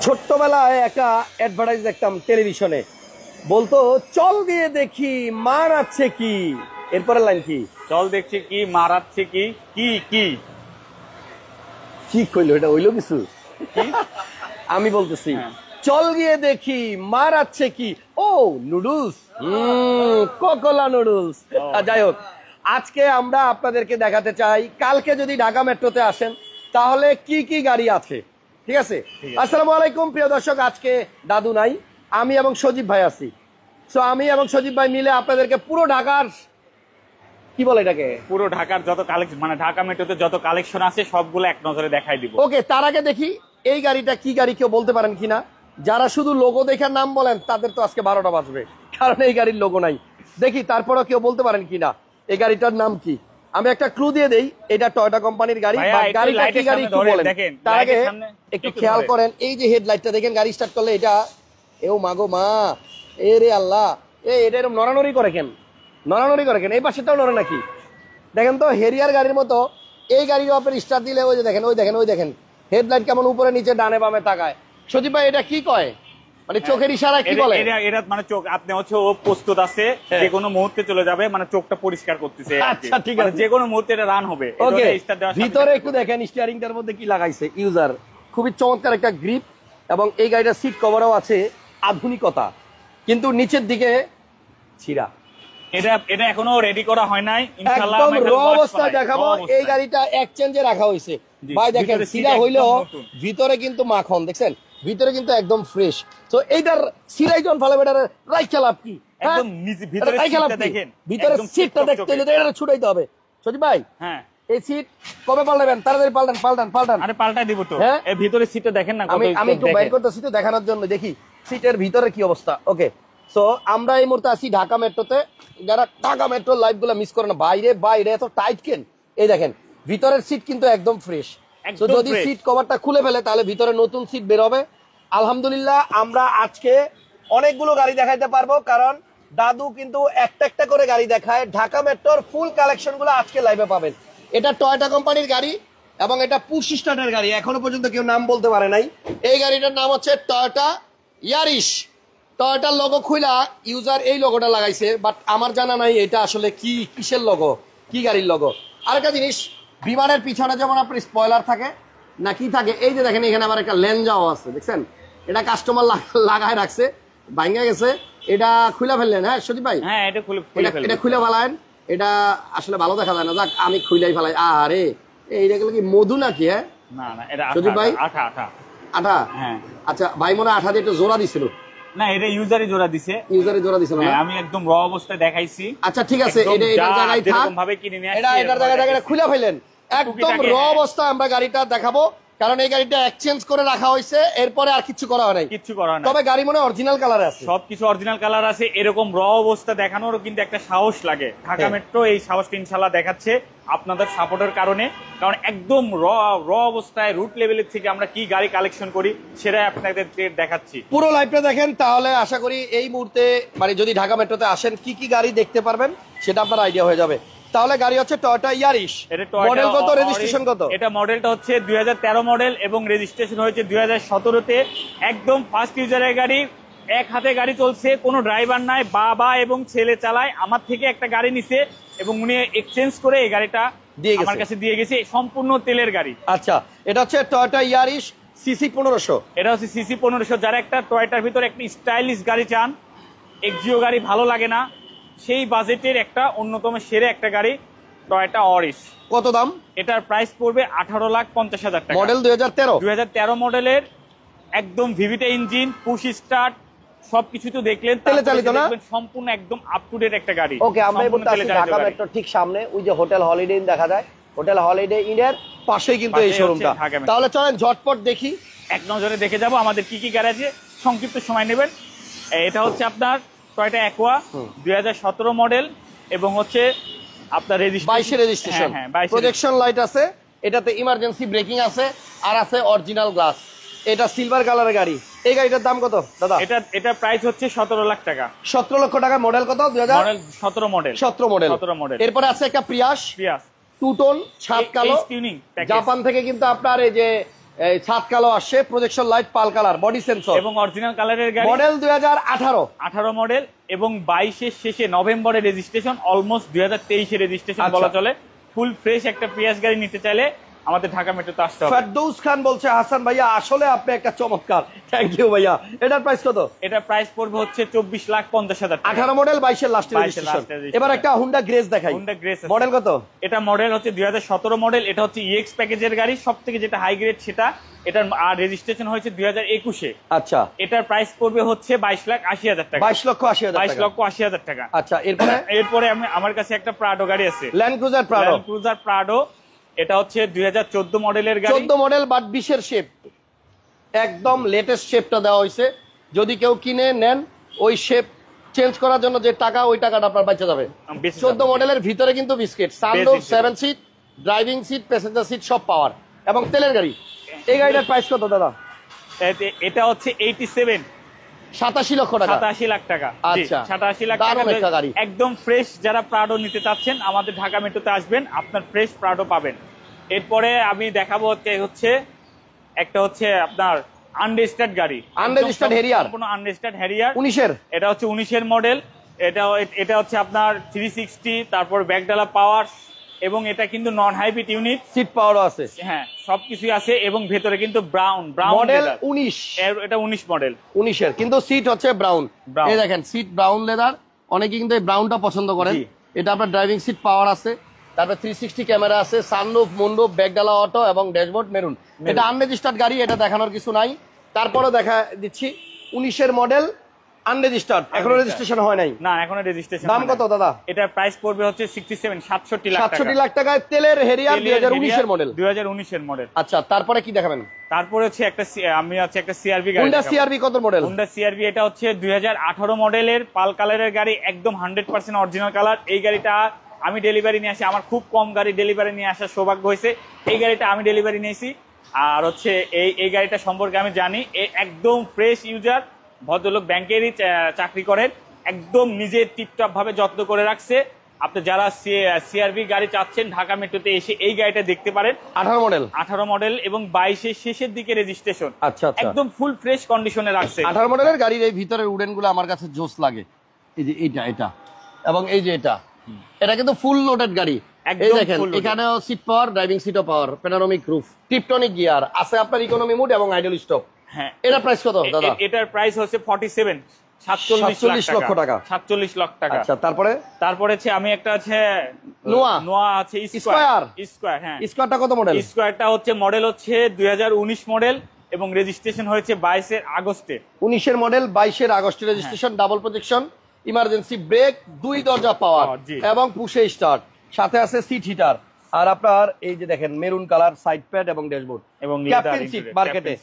ছোট্টবেলায় একটা অ্যাডভার্টাইজ দেখতাম টেলিভিশনে, বলতো চল দিয়ে দেখি মার আছে কি। এরপরের লাইন কি? চল দেখছি কি মারাচ্ছে কি কি কি কি কইলো এটা, হইলো কিছু? কি? আমি বলতেছি হ্যাঁ। চল গিয়ে দেখি মার আছে কি। ও নুডলস, কোকোলা নুডলস। ও। যাই হোক, আজকে আমরা আপনাদেরকে দেখাতে চাই কালকে যদি ঢাকা মেট্রোতে আসেন তাহলে কি কি গাড়ি আছে। ঠিক আছে? আসসালামু আলাইকুম প্রিয় দর্শক, আজকে দাদু নাই, আমি এবং সজীব ভাই আছি। সো আমি এবং সজীব ভাই মিলে আপনাদেরকে পুরো ঢাকার, কি বলে এটাকে, পুরো ঢাকার যত কালেকশন, মানে ঢাকা মেট্রোতে যত কালেকশন আছে সবগুলো এক নজরে দেখাই দিব। ওকে, তার আগে দেখি এই গাড়িটা কি গাড়ি, কেউ বলতে পারেন কিনা। যারা শুধু লোগো দেখার নাম বলেন তাদের তো আজকে 12টা বাজবে, কারণ এই গাড়ির লোগো নাই। দেখি তারপরেও কেউ বলতে পারেন কিনা এই গাড়িটার নাম কি। আমি একটা ক্লু দিয়ে দেই, এটা টয়োটা কোম্পানির গাড়ি। ভাইয়া, বা একটু গাড়িটা কি লাইটের গাড়ি সামনে একটু ধরেন, বলেন। দেখেন, তার আগে লাইটের সামনে একটু একটু খেয়াল ধরেন। করেন, এই যে হেডলাইটটা দেখেন, গাড়ি স্টার্ট করলে এটা, এও মাগো মা, এ রে আল্লাহ, এটা এরকম নড়ানড়ি করে কেন, নড়ানড়ি করে কেন? এই পাশেটাও নড়ে নাকি? দেখেন তো, হেরিয়ার গাড়ির মতো এই গাড়ির আপনার স্টার্ট দিলে ওই যে দেখেন, ওই দেখেন, ওই দেখেন হেডলাইট কেমন উপরে নিচে ডানে বামে তাকায়। সজীব ভাই এটা কি কয়, মানে চোখের ইশারায় কি বলে? এটা মানে চোখ আপনি হচ্ছে ও প্রস্তুত আছে, যে কোনো মুহূর্তে চলে যাবে, মানে চোখটা পরিষ্কার করতেছে আর কি। আচ্ছা, ঠিক মানে আছে। যে কোনো মুহূর্তে এটা রান হবে। ওকে, এটা start দেওয়ার সাথে ভিতরে সাথে একটু দেখেন স্টিয়ারিংটার মধ্যে কি লাগাইছে ইউজার, খুবই চমৎকার একটা গ্রিপ, এবং এই গাড়িটার সিট কভারও আছে আধুনিকতা, কিন্তু নিচের দিকে ছিঁড়া। এটা এখনো রেডি করা হয় নাই, ইনশাআল্লাহ একদম আমরা র এটা watch অবস্থায় করাই, দেখাবো। raw এই অবস্থায়। গাড়িটা এক্সচেঞ্জে রাখা হয়েছে জি, ভাই, দেখেন ভিতরে সিরা seat হইলেও একদম নতুন। ভিতরে কিন্তু মাখন, দেখছেন ভিতরে কিন্তু একদম ফ্রেশ। তো এইটার সিরাই জন ফলে বেটার রাইখা লাভ কি? হ্যাঁ? একদম নিচে ভিতরে রাইখা লাভ সিটটা কি? দেখেন, ভিতরে একদম সিটটা দেখতে চকচকে। হলে তো এটা ছুটাইতে হবে। সজীব ভাই, হ্যাঁ, এই সিট কবে পাল্টাবেন? তাড়াতাড়ি পাল্টান পাল্টান পাল্টান। আরে পাল্টাই দিব তো। হ্যাঁ? এই ভিতরে সিটটা দেখেন না, কত আমি একটু দেখেন। বাইর করতেছি তো দেখানোর জন্য, দেখি সিটের ভিতরে কি অবস্থা। ওকে, সো আমরা এই মুহূর্তে আছি ঢাকা মেট্রোতে। যারা ঢাকা মেট্রোর লাইভ গুলো মিস করে না, বাইরে বাইরে এত টাইট কেন? এই দেখেন ভিতরের সিট কিন্তু একদম ফ্রেশ। তো একদম যদি fresh। সিট কভারটা খুলে ফেলে তাহলে ভিতরে নতুন সিট বের হবে। আলহামদুলিল্লাহ, আমরা আজকে অনেকগুলো গাড়ি দেখাইতে পারবো, কারণ দাদু কিন্তু একটা একটা করে গাড়ি দেখায়। ঢাকা মেট্রোর ফুল কালেকশন গুলো আজকে লাইভে পাবেন। এটা টয়োটা কোম্পানির গাড়ি এবং এটা পুশ স্টার্টের গাড়ি, এখনো পর্যন্ত কেউ নাম বলতে পারে নাই। এই গাড়িটার নাম হচ্ছে টয়োটা ইয়ারিশ। টয়োটার লোগো খুইলা ইউজার এই লোগোটা লাগাইছে, বাট আমার জানা নাই এটা আসলে কি, কিসের লোগো, কি গাড়ির লোগো। আরেকটা জিনিস, বিমানের পিছনে যেমন আপনার স্পয়লার থাকে না কি থাকে, এই যে দেখেন এখানে আবার একটা লেনজাও আছে, দেখছেন? এটা কাস্টমার লাগায় রাখছে, ভাঙা গেছে, এটা খুলে ফেললেন। হ্যাঁ সজীব ভাই, হ্যাঁ, এটা খুলে এটা খুলে ফেলায়েন। এটা আসলে ভালো দেখা যায় না, যাক আমি খুইলাই ফেলাই। আরে এইটা গুলো কি মধু নাকি? হ্যাঁ না না, এটা সজীব ভাই? আঠা আঠা। আঠা? হ্যাঁ। আচ্ছা ভাই, মনে হয় আঠা দিয়ে একটু জোড়া দিছিল। না, এটা ইউজারই জোড়া দিছে। ইউজারে জোড়া দিছিল না? হ্যাঁ, আমি একদম র অবস্থায় দেখাইছি। আচ্ছা ঠিক আছে, একদম এটা এটার যা জায়গায় থাক, যেরকম ভাবে কিনে নিয়ে আসছি, এটা এটার এরকম জায়গায় দেখাইছি। খুলে ফেলেন। একদম টুকিটাকি, র হ্যাঁ। অবস্থায় আমরা গাড়িটা দেখাবো, কারণ এই গাড়িটা এক্সচেঞ্জ করে রাখা হয়েছে, এরপরে আর কিছু করা হয় নাই। কিচ্ছু করা না, তবে গাড়ি মনে অরিজিনাল কালারে আছে। সবকিছু অরিজিনাল কালার আছে। এরকম র অবস্থা দেখানোর কিন্তু একটা সাহস লাগে। ঢাকা হ্যাঁ। মেট্রো এই সাহসটা ইনশাল্লাহ দেখাচ্ছে আপনাদের সাপোর্টের কারণে। কারণ একদম র অবস্থায় রুট লেভেলের থেকে আমরা কি গাড়ি কালেকশন করি সেটাই আপনাদের দেখাচ্ছি। পুরো লাইভটা দেখেন, তাহলে আশা করি এই মুহূর্তে মানে যদি ঢাকা মেট্রোতে আসেন কি কি গাড়ি দেখতে পারবেন সেটা আপনার আইডিয়া হয়ে যাবে। তাহলে গাড়ি হচ্ছে টয়োটা ইয়ারিশ। এটা টয়োটা মডেল কত, অরিশ। রেজিস্ট্রেশন কত? এটা মডেলটা হচ্ছে 2013 মডেল এবং রেজিস্ট্রেশন হয়েছে 2017-তে। একদম ফার্স্ট ইউজারের গাড়ি, এক হাতে গাড়ি চলছে, কোনো ড্রাইভার নাই, বাবা এবং ছেলে চালায়। আমার থেকে একটা গাড়ি নিছে এবং উনি এক্সচেঞ্জ করে এই গাড়িটা দিয়ে গেছে। আমার কাছে দিয়ে গেছে, সম্পূর্ণ তেলের গাড়ি। আচ্ছা, এটা হচ্ছে টয়োটা ইয়ারিশ সিসি 1500। এটা হচ্ছে সিসি 1500। যারা একটা টয়োটার ভিতরে একটা স্টাইলিশ গাড়ি চান, এক্সিও গাড়ি ভালো লাগে না, সেই বাজেটের একটা অন্যতম সেরা একটা গাড়ি টয়োটা অরিশ। কত দাম? এটার প্রাইস পড়বে 18,50,000 টাকা। মডেল 2013। 2013 মডেলের, একদম ভিভিটা ইঞ্জিন, পুশ স্টার্ট, সবকিছু তো দেখলেন। তেলে চালিত না? দেখবেন সম্পূর্ণ একদম আপ টু ডেট একটা গাড়ি। ওকে, আমরা এই মুহূর্তে আছি ঢাকা মেট্রোর ঠিক সামনে, ওই যে হোটেল হলিডে ইন দেখা যায়, হোটেল হলিডে ইনের পাশেই কিন্তু এই পাশেই শোরুমটা। হচ্ছে ঢাকা মেট্রো। তাহলে চলেন ঝটপট দেখি। এক নজরে দেখে যাব আমাদের কি কি গ্যারেজে, সংক্ষিপ্ত সময় নেবেন। এটা হচ্ছে আপনার টয়োটা অ্যাকোয়া 2017 মডেল এবং হচ্ছে আপনার 22 রেজিস্ট্রেশন, হ্যাঁ, 22 প্রজেকশন লাইট আছে, এটাতে ইমার্জেন্সি ব্রেকিং আছে, আর আছে অরিজিনাল গ্লাস। এটা সিলভার কালারের গাড়ি। এই গাড়িটার দাম কত দাদা? এটা প্রাইস হচ্ছে 17 লাখ টাকা। 17 লক্ষ টাকা। মডেল কত? Model 17 model. 17 মডেল। এরপরে আছে একটা প্রিয়াস প্রিয়াস টু টোন, ছাদ কালো, টিউনিং জাপান থেকে কিন্তু আপনার এই যে এই ছাদ কালো আসছে, প্রজেকশন লাইট পাল কালার, বডি সেন্সর এবং অরিজিনাল কালারের গাড়ি, মডেল 2018 18 মডেল এবং 22-এর শেষে নভেম্বরে রেজিস্ট্রেশন, অলমোস্ট 2023-এ রেজিস্ট্রেশন আচ্ছা। বলা চলে। ফুল ফ্রেশ একটা পিয়াস গাড়ি নিতে চাইলে আমাদের ঢাকা মেট্রোতে আসতে হবে। ফেরদৌস খান বলছে হাসান ভাইয়া আসলে আপনি একটা চমৎকার, থ্যাংক ইউ ভাইয়া। এটার প্রাইস কত? এটার প্রাইস পড়বে হচ্ছে 24,50,000 টাকা। 18 মডেল 22 এর লাস্ট 22 এর রেজিস্ট্রেশন। last registration। এবার একটা হুন্ডা গ্রেস দেখাই, Honda Grace আছে। মডেল কত? এটা মডেল হচ্ছে 2017 মডেল, এটা হচ্ছে ইএক্স প্যাকেজের গাড়ি, সবথেকে যেটা হাই গ্রেড সেটা। এটার আর রেজিস্ট্রেশন হয়েছে 2021-এ। আচ্ছা, এটার প্রাইস পড়বে হচ্ছে 22,80,000 টাকা। 22,80,000 টাকা। 22,80,000 টাকা। আচ্ছা, এরপরে এরপরে আমার কাছে একটা প্রাডো গাড়ি আছে, land cruiser Prado, land cruiser Prado. এটা হচ্ছে 2014 মডেলের গাড়ি। 14 মডেল বাট 20 এর শেপ, একদম লেটেস্ট শেপটা দেওয়া হয়েছে। যদি কেউ কিনে নেন ওই শেপ চেঞ্জ করার জন্য যে টাকা, ওই টাকাটা আপনার বাঁচা যাবে। বেশি 14 মডেলের ভিতরে কিন্তু biscuit, sunroof, 7 seat, driving seat, passenger seat সব পাওয়ার এবং তেলের গাড়ি। এই গাড়িটার প্রাইস কত দাদা? এটা হচ্ছে 87 লক্ষ টাকা। 87 লাখ টাকা। আচ্ছা, 87 লাখ দারুণ টাকা একটা গাড়ি। একদম ফ্রেশ। যারা প্রাডো নিতে চাচ্ছেন আমাদের ঢাকা মেট্রোতে আসবেন, আপনার ফ্রেশ প্রাডো পাবেন। এরপরে আমি দেখাবো হচ্ছে একটা হচ্ছে আপনার আনরেজিস্টার্ড গাড়ি, আনরেজিস্টার্ড হ্যারিয়ার, সম্পূর্ণ আনরেজিস্টার্ড হ্যারিয়ার। 19 এর। এটা হচ্ছে 19-এর মডেল। এটা হচ্ছে আপনার 360, তারপর ব্যাকডালা পাওয়ার, এবং এটা কিন্তু নন হাইব্রিড ইউনিট, সিট পাওয়ারও আছে। হ্যাঁ সবকিছুই আছে। এবং ভেতরে কিন্তু ব্রাউন মডেল লেদার। 19, এটা 19 মডেল, 19 এর, কিন্তু সিট হচ্ছে ব্রাউন। Brown। এই দেখেন সিট ব্রাউন লেদার, অনেকে কিন্তু এই ব্রাউনটা পছন্দ করেন। জি। এটা আপনার ড্রাইভিং সিট পাওয়ার আছে, তারপর 360 ক্যামেরা আছে, সানরুফ, মুন্ডুপ, ব্যাকডালা অটো এবং ড্যাশবোর্ড মেরুন। এটা আনরেজিস্টার্ড গাড়ি, এটা দেখানোর কিছু নাই। তারপরে দেখা দিচ্ছি 19 এর মডেল আনরেজিস্টার্ড, এখনো রেজিস্ট্রেশন হয় নাই। না এখনো রেজিস্ট্রেশন। দাম কত দাদা? এটার প্রাইস পড়বে হচ্ছে 67 লাখ টাকা। 67 লাখ টাকায় তেলের হেরিয়ার, 2019 এর মডেল। 2019 এর মডেল। আচ্ছা, তারপরে কি দেখাবেন? তারপরে হচ্ছে আমি একটা সিআরভি গাড়ি হুন্ডা দেখাবো। সিআরভি কত মডেল? হুন্ডা সিআরভি, এটা হচ্ছে 2018 মডেলের পাল কালারের গাড়ি, একদম 100% অরিজিনাল কালার। এই গাড়িটা আমি ডেলিভারি নিয়ে আসি, আমার খুব কম গাড়ি ডেলিভারি নিয়ে আসার সৌভাগ্য হয়েছে। এই গাড়িটা আমি ডেলিভারি নিয়েছি। আর হচ্ছে এই গাড়িটা সম্পর্কে আমি জানি, একদম ফ্রেশ ইউজার, ভদ্রলোক ব্যাংকেরই চাকরি করেন, একদম নিজের টিপটপ ভাবে যত্ন করে রাখছে। আপনি যারা সিআরভি গাড়ি চাচ্ছেন ঢাকা মেট্রোতে এসে এই গাড়িটা দেখতে পারেন। 18 মডেল, 18 মডেল এবং 22-এর শেষের দিকে রেজিস্ট্রেশন। আচ্ছা আচ্ছা, একদম ফুল ফ্রেশ কন্ডিশনে রাখছে। 18 মডেলের গাড়ির এই ভিতরের উডেন গুলো আমার কাছে জোস লাগে। এই যে এটা এবং এই যে এটা কিন্তু ফুল লোডেড গাড়ি। একদম এই দেখেন full loaded। এখানেও সিট পাওয়ার, ড্রাইভিং সিটও পাওয়ার, প্যানোরামিক রুফ, টিপটনিক গিয়ার আছে আপনার, ইকোনমি মুড এবং আইডল স্টপ। হ্যাঁ, এটা প্রাইস কত দাদা? এটার প্রাইস হচ্ছে 47 লক্ষ টাকা। 47 লাখ টাকা। আচ্ছা, তারপরে হচ্ছে আমি একটা আছে নোয়া আছে স্কয়ার। স্কয়ার। হ্যাঁ, স্কয়ারটা কত মডেল? স্কয়ারটা হচ্ছে মডেল হচ্ছে 2019 মডেল এবং রেজিস্ট্রেশন হয়েছে 22-এর আগস্টে। 19 এর মডেল, 22 আগস্টে registration, double projection, emergency break, 2 দরজা পাওয়ার জি। এবং পুশে স্টার্ট, সাথে আছে সিট হিটার। আর আপনার এই যে দেখেন মেরুন কালার সাইড প্যাড এবং ড্যাশবোর্ড এবং ক্যাপ্টেন সিট মার্কেটে।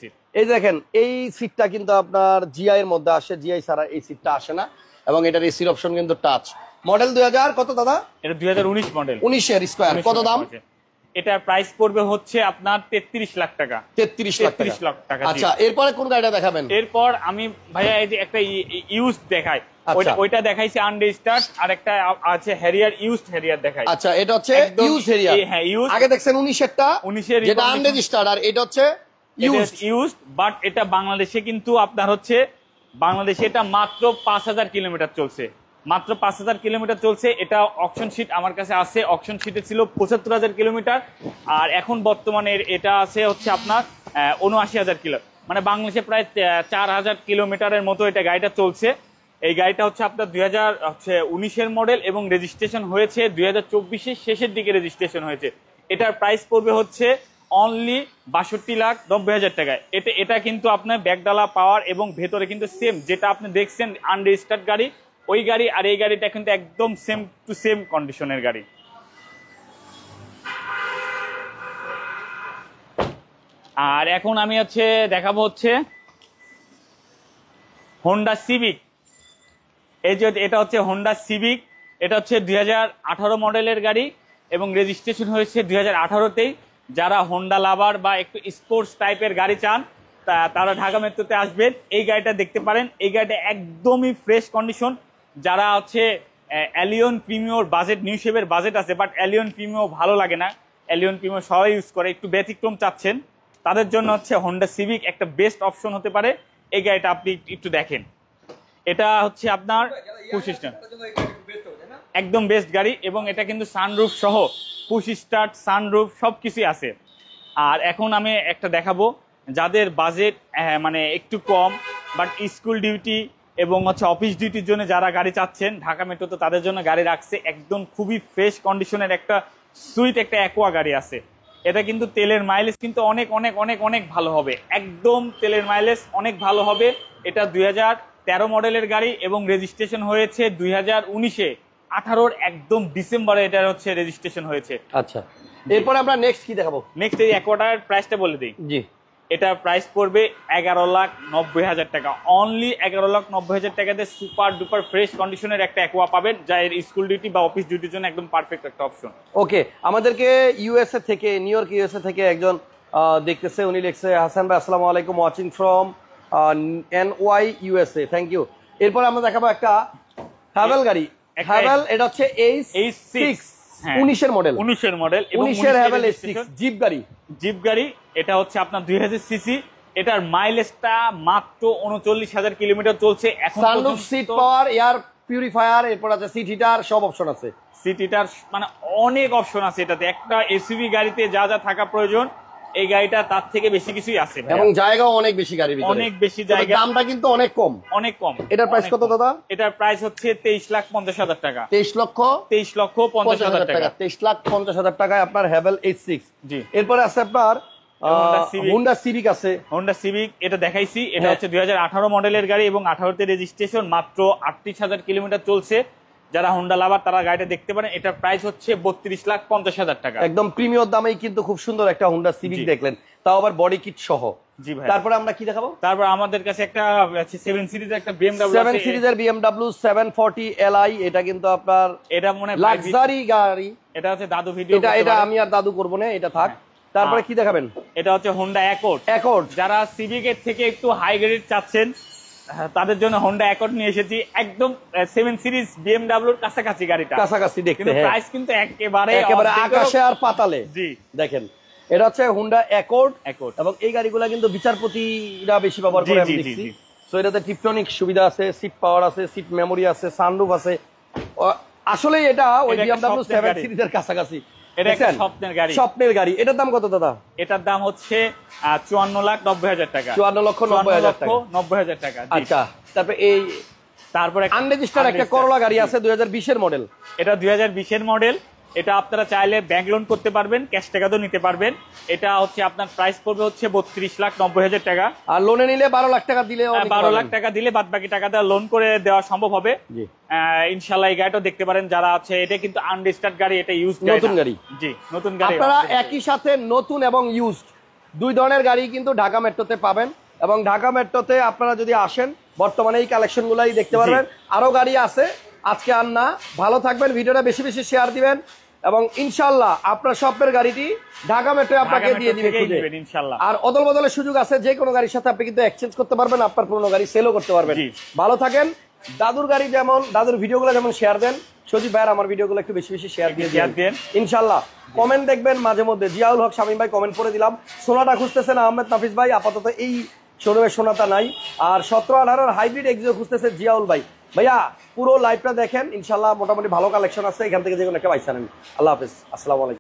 এই দেখেন এই সিটটা কিন্তু আপনার জিআই এর মধ্যে আসে, জিআই ছাড়া এই সিটটা আসে না। এবং এটার এসির অপশন কিন্তু টাচ। মডেল 2000 কত দাদা? এটা 2019 মডেল, 19 এর স্কয়ার, কত দাম? এটার প্রাইস পড়বে হচ্ছে আপনার 33 লাখ টাকা। 33 লাখ 33 লাখ টাকা। জি। আচ্ছা, এরপরে কোন গাড়িটা দেখাবেন? এরপর আমি ভাইয়া এই যে একটা ইউজ দেখাই, আচ্ছা। ওইটা দেখাইছি আনরেজিস্টার্ড, আর একটা আছে হ্যারিয়ার, ইউজড হ্যারিয়ার দেখাই। আচ্ছা, এটা হচ্ছে একদম ইউজ হেরিয়ার। হ্যাঁ, ইউজ। আগে দেখছেন 19 এরটা, 19 এর যেটা আনরেজিস্টার্ড, আর এটা হচ্ছে ইউজ। বাট এটা বাংলাদেশে কিন্তু আপনার হচ্ছে বাংলাদেশে এটা মাত্র 5000 কিলোমিটার চলছে, মাত্র 5000 কিলোমিটার চলছে। এটা অকশন শিট আমার কাছে আছে, অকশন শিটে ছিল 75,000 কিলোমিটার, আর এখন বর্তমানে এটা আছে হচ্ছে আপনার 79,000 কিলো, মানে বাংলাদেশে প্রায় 4000 কিলোমিটারের মতো এটা গাড়িটা চলছে। এই গাড়িটা হচ্ছে আপনার 2019-এর মডেল এবং রেজিস্ট্রেশন হয়েছে 2024-এর শেষের দিকে রেজিস্ট্রেশন হয়েছে। এটার প্রাইস পড়বে হচ্ছে অনলি 62,90,000 টাকায়। এটা কিন্তু আপনার ব্যাকডালা পাওয়ার এবং ভেতরে কিন্তু সেম, যেটা আপনি দেখছেন আনরেজিস্টার্ড গাড়ি, ওই গাড়ি আর এই গাড়িটা কিন্তু একদম সেম টু সেম কন্ডিশনের গাড়ি। আর এখন আমি দেখাবো হচ্ছে হোন্ডা সিভিক। এই যে এটা হচ্ছে হোন্ডা সিভিক, এটা হচ্ছে 2018 মডেলের গাড়ি এবং রেজিস্ট্রেশন হয়েছে 2018-তেই। যারা হোন্ডা লাভার বা একটু স্পোর্টস টাইপের গাড়ি চান তারা ঢাকা মেট্রোতে আসবেন, এই গাড়িটা দেখতে পারেন। এই গাড়িটা একদমই ফ্রেশ কন্ডিশন। যারা অ্যালিয়ন প্রিমিওর বাজেট, নিউ শেপের বাজেট আছে বাট অ্যালিয়ন প্রিমিও ভালো লাগে না, অ্যালিয়ন প্রিমিও সবাই ইউজ করে, একটু ব্যতিক্রম চাচ্ছেন, তাদের জন্য হচ্ছে হোন্ডা সিভিক একটা বেস্ট অপশন হতে পারে। এই গাড়িটা আপনি একটু দেখেন, এটা হচ্ছে আপনার পুশ স্টার্ট, একদম বেস্ট গাড়ি, এবং এটা কিন্তু সানরুফ সহ পুশ স্টার্ট সানরুফ সবকিছুই আছে। আর এখন আমি একটা দেখাবো যাদের বাজেট মানে একটু কম, বাট স্কুল ডিউটি এবং হচ্ছে অফিস ডিউটির জন্য যারা গাড়ি চাচ্ছেন, ঢাকা মেট্রো তো তাদের জন্য গাড়ি রাখছে। একদম খুবই ফ্রেশ কন্ডিশনের একটা সুইট একটা অ্যাকোয়া গাড়ি আছে। এটা কিন্তু তেলের মাইলেজ কিন্তু অনেক অনেক অনেক অনেক ভালো হবে, একদম তেলের মাইলেজ অনেক ভালো হবে। এটা 2013 মডেলের গাড়ি এবং রেজিস্ট্রেশন হয়েছে 2019-এ 18-র একদম ডিসেম্বরে এটা হচ্ছে রেজিস্ট্রেশন হয়েছে। আচ্ছা, এরপর আমরা নেক্সট কি দেখাবো? নেক্সট এই অ্যাকোয়াটার প্রাইসটা বলে দিই। জি, এটার প্রাইস পড়বে 11,90,000 টাকা। অনলি 11,90,000 টাকাতে সুপার ডুপার ফ্রেশ কন্ডিশনের একটা অ্যাকোয়া পাবেন, যা এর স্কুল ডিউটি বা অফিস ডিউটির জন্য একদম পারফেক্ট একটা অপশন। ওকে, আমাদেরকে ইউএসএ থেকে, নিউ ইয়র্ক ইউএসএ থেকে একজন দেখতেছে, উনি লিখছে হাসান ভাই আসসালামু আলাইকুম, watching from NY USA, thank you. এরপর আমরা দেখাবো একটা হ্যাভেল গাড়ি, হ্যাভেল, এটা হচ্ছে H6 19-এর মডেল, 19-এর মডেল এবং 19-এর হ্যাভেল H6 জিপ গাড়ি। জিপ গাড়ি, এটা হচ্ছে আপনার 2000 সিসি। এটার মাইলেজটা মাত্র 39,000 কিলোমিটার চলছে এখন sunroof, seat power, air purifier, এরপর আছে সিট হিটার, সব অপশন আছে। সিট হিটার মানে অনেক অপশন আছে এটাতে। একটা এসইউভি গাড়িতে যা যা থাকা প্রয়োজন এই গাড়িটা তার থেকে বেশি কিছুই আছে এবং জায়গাও অনেক বেশি, গাড়ির ভিতরে অনেক বেশি জায়গা, দামটা কিন্তু অনেক কম, অনেক কম। এটার প্রাইস কত দাদা? এটার প্রাইস হচ্ছে 23,50,000 টাকা। 23,50,000 টাকা। 23,50,000 টাকায় আপনার হ্যাভেল H6। জি, এরপরে আছে আপনার হোন্ডা সিভিক আছে। হোন্ডা সিভিক এটা দেখাইছি, এটা হচ্ছে 2018 মডেলের গাড়ি এবং 18-তে রেজিস্ট্রেশন, মাত্র 38,000 কিলোমিটার চলছে। যারা হোন্ডা লাভার তারা গাড়িটা দেখতে পারেন। এটার প্রাইস হচ্ছে 32,50,000 টাকা। একদম প্রিমিয়াম দামেই কিন্তু খুব সুন্দর একটা হোন্ডা সিভিক দেখলেন, তাও আবার বডি কিট সহ। জি ভাই, তারপরে আমরা কি দেখাবো? তারপর আমাদের কাছে একটা 7 সিরিজের একটা BMW 7 সিরিজের BMW 740 Li, এটা কিন্তু আপনার এটা মনে হয় লাক্সারি গাড়ি। এটা হচ্ছে দাদু ভিডিও, এটা আমি আর দাদু করব না, এটা থাক। তারপরে কি দেখাবেন? এটা হচ্ছে হোন্ডা অ্যাকর্ড। যারা সিভিকের থেকে একটু হাই গ্রেড চাচ্ছেন তাদের জন্য হোন্ডা অ্যাকর্ড নিয়ে এসেছি। একদম 7 সিরিজ BMW এর কাছাকাছি গাড়িটা, কাছাকাছি দেখতে, কিন্তু প্রাইস কিন্তু একেবারে আকাশে আর পাতালে। জি, দেখেন এটা হচ্ছে হোন্ডা অ্যাকর্ড, এবং এই গাড়িগুলো কিন্তু বিচারপতিরা বেশি ব্যবহার করে আমি দেখছি। সো এটাতে টিপটনিক সুবিধা আছে, সিট পাওয়ার আছে, সিট মেমোরি আছে, সানরুফ আছে। আসলে এটা ওই BMW 7 সিরিজের কাছাকাছি। এটা একটা স্বপ্নের গাড়ি, স্বপ্নের গাড়ি। এটার দাম কত দাদা? এটার দাম হচ্ছে 54,90,000 টাকা। 54,90,000 টাকা। আচ্ছা, তারপরে আনরেজিস্টার্ড একটা করলা গাড়ি আছে 2020-এর মডেল। এটা 2020-এর মডেল। এটা আপনারা চাইলে ব্যাংক লোন করতে পারবেন, ক্যাশ টাকাতেও নিতে পারবেন। এটা হচ্ছে আপনার প্রাইস পড়বে হচ্ছে 32,90,000 টাকা। আর লোনে নিলে 12 লাখ টাকা দিলে, 12 লাখ টাকা দিলে বাদ বাকি টাকাটা লোন করে দেওয়া সম্ভব হবে ইনশাল্লাহ। এই গাড়িটা দেখতে পারেন যারা আছে। এটা কিন্তু আনরেজিস্টার্ড গাড়ি, এটা ইউজ নতুন গাড়ি। জি, নতুন গাড়ি। আপনারা একই সাথে নতুন এবং ইউজড দুই ধরনের গাড়ি কিন্তু ঢাকা মেট্রোতে পাবেন, এবং ঢাকা মেট্রোতে আপনারা যদি আসেন বর্তমানে এই কালেকশনগুলাই দেখতে পারবেন। আরো গাড়ি আছে, আজকে আর না। ভালো থাকবেন, ভিডিওটা বেশি বেশি শেয়ার দিবেন, এবং ইনশাল্লাহ আপনার স্বপ্নের গাড়িটি ঢাকা মেট্রো আপনাকে দিয়ে দিবে ইনশাল্লাহ। আর অদল বদলের সুযোগ আছে, যে কোনো গাড়ির সাথে আপনি কিন্তু এক্সচেঞ্জ করতে পারবেন, আপনার পুরনো গাড়ি সেলও করতে পারবেন। ভালো থাকেন। দাদুর গাড়ি যেমন, দাদুর ভিডিওগুলো যেমন শেয়ার দেন, সজীব ভাইয়ের আমার ভিডিওগুলো একটু বেশি বেশি শেয়ার দিয়ে দেন ইনশাল্লাহ। কমেন্ট দেখবেন মাঝে মধ্যে, জিয়াউল হক শামীম ভাই কমেন্ট করে দিলাম। সোনাটা খুঁজতেছেন আহমেদ নাফিস ভাই, আপাতত এই শোরুমে সোনাটা নাই। আর 17-18 হাইব্রিড এক্সিও খুঁজতেছে জিয়াউল ভাই। ভাইয়া পুরো লাইভটা দেখেন, ইনশাল্লাহ মোটামুটি ভালো কালেকশন আছে, এখান থেকে যে কোনো একটা বাইসা নেন। আল্লাহ হাফেজ, আসসালামু আলাইকুম।